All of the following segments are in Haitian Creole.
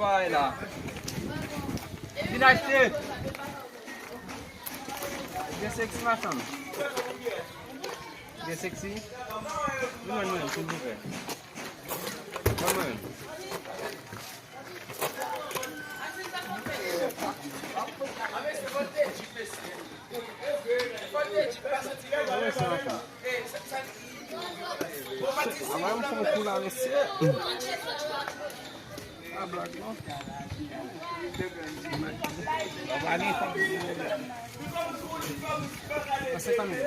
va là. Viens acheter. Bien sexy ma femme. Bien sexy. Non, s'il vous plaît. Comment? Agora vamos pular nesse. Ah, black não. Você também.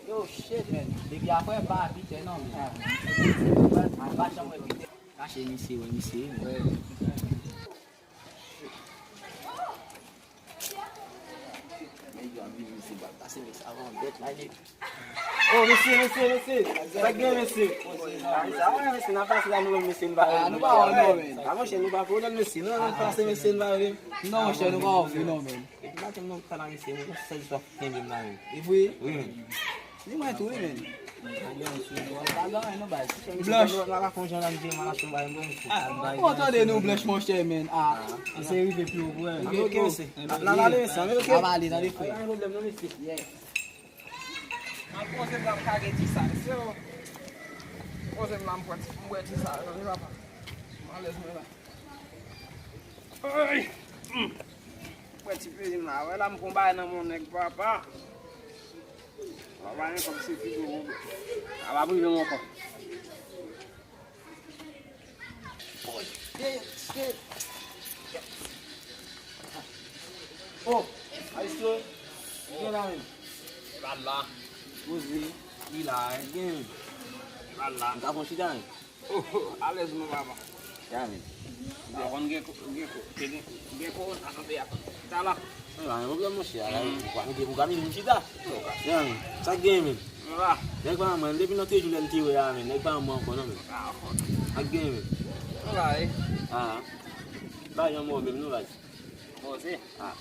Yo, shit, man. Depuis après, pas habiter, non, mais. Pas chambre, caché ici, ici. Oh, monsieur. Ça gagne, monsieur. Ça va, monsieur. N'a pas fait nous, monsieur. Nous pas, non, mais. Avant, chez nous, pas pour notre monsieur. Non, pas c'est monsieur. Non, chez nous, pas offrir, non, mais. Et puis là, tu me parles, monsieur. Ça, je dois faire un peu. Et oui? Oui. Dis-moi tout, mais. Blush. Attendez nous blush mon cher man. Ah, c'est arrivé plus haut. OK monsieur. Là ça OK. On va aller dans les feuilles. Pas de problème non monsieur. On pose la caguette ça. C'est pose la boîte ça. On va pas. Laisse-moi là. Aïe. Petit peu là. Voilà me combat dans mon nez papa. On va aller comme si tu veux. On va brûler mon corps. Oh, allez, viens là. Voilà. Vous il a bien. Voilà. On va continuer. Oh, allez, mon papa. Tiens. On va gecko tá lá. Não, eu vou mostrar. O caminho não te dá. Sabe game? Lá. Nem para mãe, depois não tem Juliano tio já, nem para mãe com não. A game. Vai. Ah. Vai amor, mesmo não vai. Você? Ah.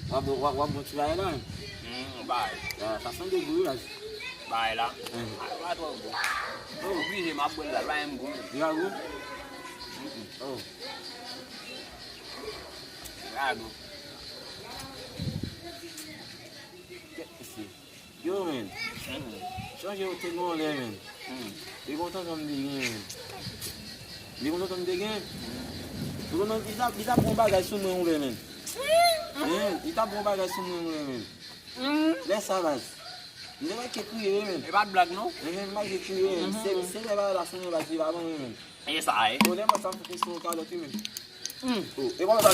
Vamos tirar lá. Vai. Tá sendo de guru. Vai lá. Vai tu. Oh, vi mà quên là ba em cũng. Ra luôn. Oh. Ra luôn. Yo man. Change o tempo lá man. Ele conta como de game. Tu não tá bom bagagem sur mon là man. Il tá bom bagagem sur mon là man. Laisse ça là. Il va que crier man. Et pas de blague non? Il va que crier. C'est là la sonne là qui va bon man. Et ça est. On aime ça pour son cas là tu man. Oh, et voilà là.